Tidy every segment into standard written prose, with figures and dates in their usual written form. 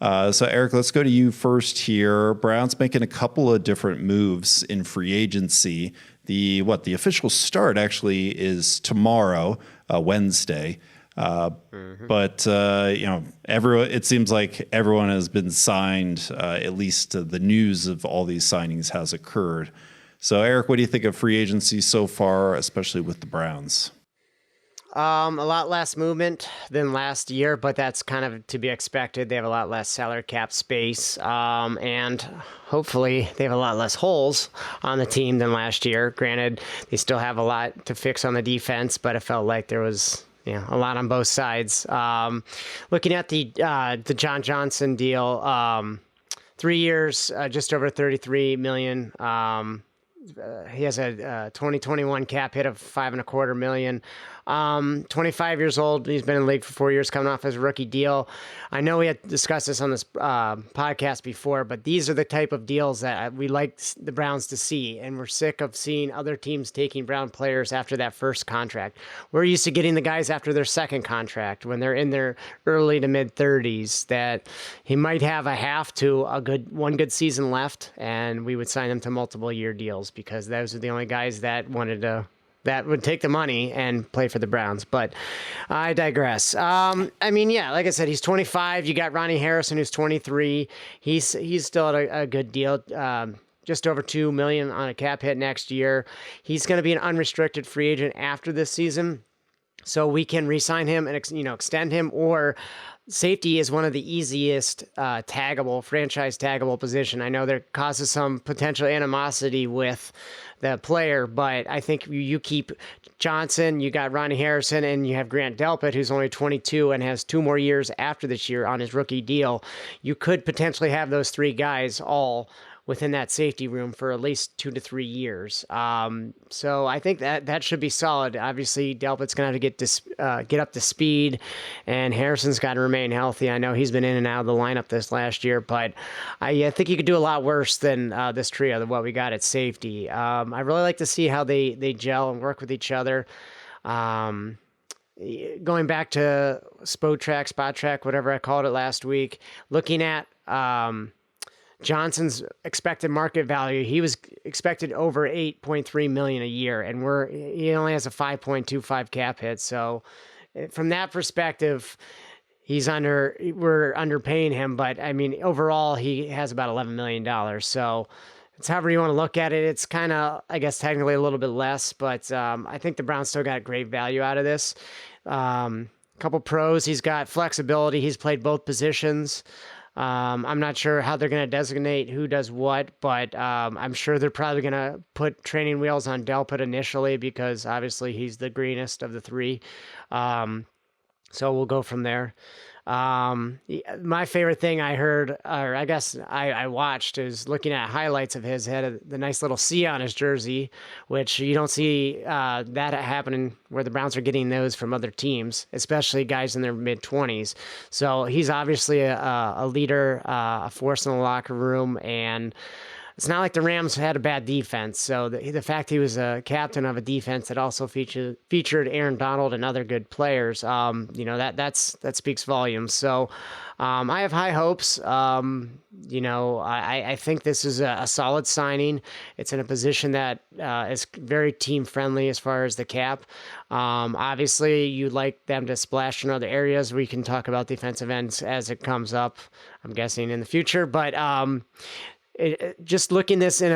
So Eric, let's go to you first here. Browns making a couple of different moves in free agency. The official start actually is tomorrow, Wednesday. But it seems like everyone has been signed. At least the news of all these signings has occurred. So Eric, what do you think of free agency so far, especially with the Browns? A lot less movement than last year, but that's kind of to be expected. They have a lot less salary cap space, and hopefully they have a lot less holes on the team than last year. Granted, they still have a lot to fix on the defense, but it felt like there was a lot on both sides. Looking at the John Johnson deal, 3 years, just over $33 million. He has a 2021 cap hit of $5.25 million. 25 years old. He's been in the league for 4 years, coming off his rookie deal. I know we had discussed this on this podcast before, but these are the type of deals that we like the Browns to see, and we're sick of seeing other teams taking Brown players after that first contract. We're used to getting the guys after their second contract when they're in their early to mid 30s. That he might have one good season left, and we would sign him to multiple year deals because those are the only guys that would take the money and play for the Browns. But I digress. Like I said, he's 25. You got Ronnie Harrison, who's 23. He's still at a good deal. Just over $2 million on a cap hit next year. He's going to be an unrestricted free agent after this season. So we can re-sign him and extend him, or safety is one of the easiest franchise taggable position. I know there causes some potential animosity with the player, but I think you keep Johnson, you got Ronnie Harrison, and you have Grant Delpit, who's only 22 and has 2 more years after this year on his rookie deal. You could potentially have those 3 guys all within that safety room for at least 2 to 3 years. So I think that should be solid. Obviously, Delpit's going to have to get up to speed, and Harrison's got to remain healthy. I know he's been in and out of the lineup this last year, but I think you could do a lot worse than this trio than what we got at safety. I really like to see how they gel and work with each other. Going back to spot track, whatever I called it last week, looking at Johnson's expected market value, he was expected over $8.3 million a year, and he only has a 5.25 cap hit. So from that perspective, we're underpaying him, but I mean, overall he has about $11 million. So it's however you want to look at it. It's kind of, I guess, technically a little bit less, but I think the Browns still got great value out of this. Couple pros. He's got flexibility. He's played both positions. I'm not sure how they're going to designate who does what, but I'm sure they're probably going to put training wheels on Delpit initially because obviously he's the greenest of the 3. So we'll go from there. My favorite thing I heard, or I guess I watched, is looking at highlights of his had the nice little C on his jersey, which you don't see that happening where the Browns are getting those from other teams, especially guys in their mid-20s. So he's obviously a leader, a force in the locker room, and it's not like the Rams had a bad defense. So the fact he was a captain of a defense that also featured Aaron Donald and other good players, that speaks volumes. So I have high hopes. I think this is a solid signing. It's in a position that is very team friendly as far as the cap. Obviously, you'd like them to splash in other areas. We can talk about defensive ends as it comes up, I'm guessing, in the future. But just looking this in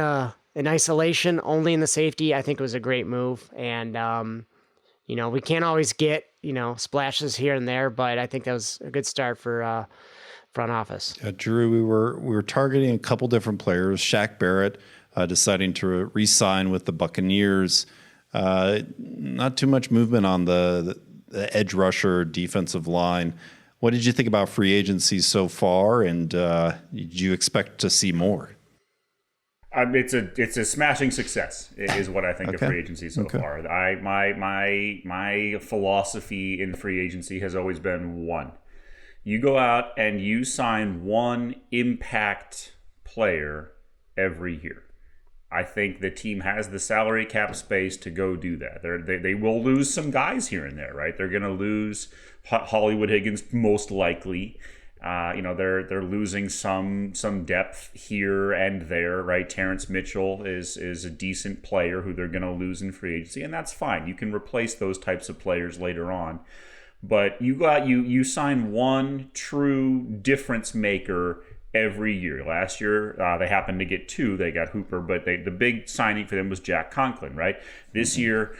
isolation, only in the safety, I think it was a great move. And, we can't always get, splashes here and there, but I think that was a good start for front office. Drew, we were targeting a couple different players. Shaq Barrett deciding to re-sign with the Buccaneers. Not too much movement on the edge rusher defensive line. What did you think about free agency so far, and do you expect to see more? It's a smashing success, is what I think of free agency so far. My philosophy in free agency has always been one: you go out and you sign one impact player every year. I think the team has the salary cap space to go do that. They will lose some guys here and there, right? They're going to lose Hollywood Higgins most likely. They're losing some depth here and there, right? Terrence Mitchell is a decent player who they're going to lose in free agency, and that's fine. You can replace those types of players later on. But you sign one true difference maker every year. Last year, they happened to get two. They got Hooper, but the big signing for them was Jack Conklin, right? This year,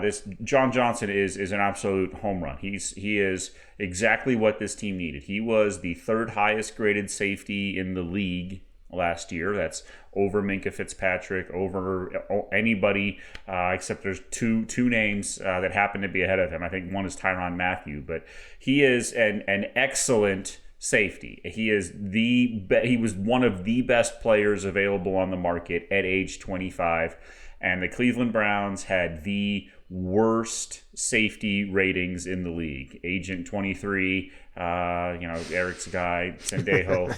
this John Johnson is an absolute home run. He is exactly what this team needed. He was the third highest graded safety in the league last year. That's over Minkah Fitzpatrick, over anybody except there's two names that happen to be ahead of him. I think one is Tyrann Mathieu, but he is an excellent safety. He was one of the best players available on the market at age 25, and the Cleveland Browns had the worst safety ratings in the league. Agent 23, Eric's guy, Sendejo,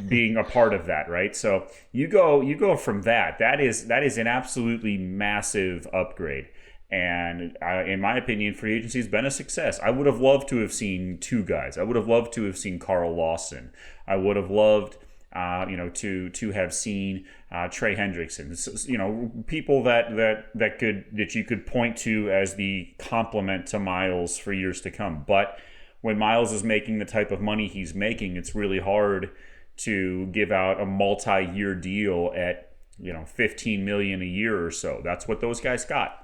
being a part of that, right? So you go from that. That is an absolutely massive upgrade. And in my opinion, free agency has been a success. I would have loved to have seen two guys. I would have loved to have seen Carl Lawson. I would have loved, to have seen Trey Hendrickson. People that you could point to as the complement to Miles for years to come. But when Miles is making the type of money he's making, it's really hard to give out a multi-year deal at $15 million a year or so. That's what those guys got.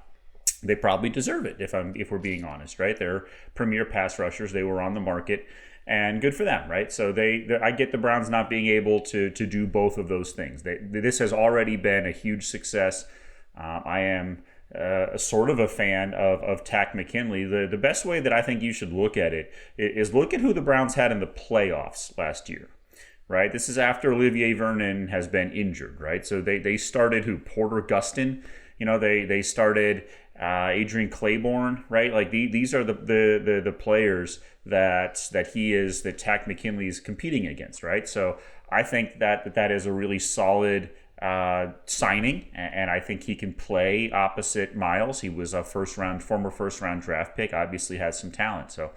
They probably deserve it if we're being honest, right? They're premier pass rushers. They were on the market, and good for them, right? So I get the Browns not being able to do both of those things. This has already been a huge success. I am sort of a fan of Takk McKinley. The best way that I think you should look at it is look at who the Browns had in the playoffs last year. Right, this is after Olivier Vernon has been injured, right? So they started Porter Gustin, they started Adrian Claiborne, right? Like these are the players that Takk McKinley is competing against, right? So I think that is a really solid signing, and I think he can play opposite Miles. He was a former first round draft pick, obviously has some talent. So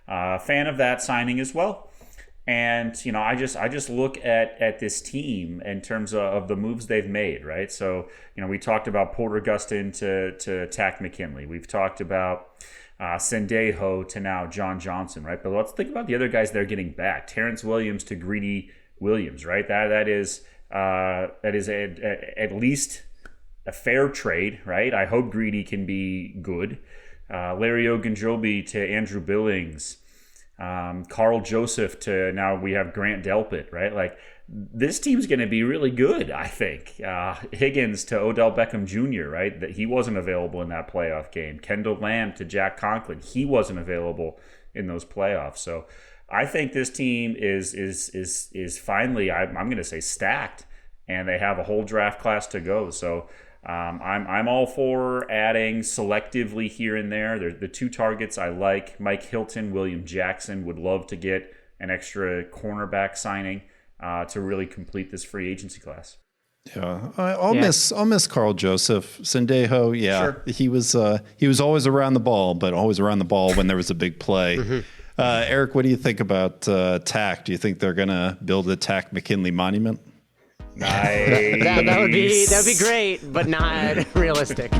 fan of that signing as well. And I just look at this team in terms of the moves they've made, right? So we talked about Porter Gustin to Takk McKinley. We've talked about Sendejo to now John Johnson, right? But let's think about the other guys they're getting back. Terrence Williams to Greedy Williams, right? That is at least a fair trade, right? I hope Greedy can be good. Larry Ogunjobi to Andrew Billings. Carl Joseph to now we have Grant Delpit, right? Like this team's going to be really good, I think. Higgins to Odell Beckham Jr., right? That he wasn't available in that playoff game. Kendall Lamb to Jack Conklin, he wasn't available in those playoffs. So I think this team is finally, I'm going to say stacked, and they have a whole draft class to go. So I'm all for adding selectively here and there. They're the two targets I like. Mike Hilton, William Jackson, would love to get an extra cornerback signing to really complete this free agency class. Yeah, I'll miss Carl Joseph. Sendejo, Sure. he was always around the ball, but always around the ball when there was a big play. Mm-hmm. Eric, what do you think about Takk? Do you think they're going to build a Takk McKinley monument? Nice. That would be great, but not realistic.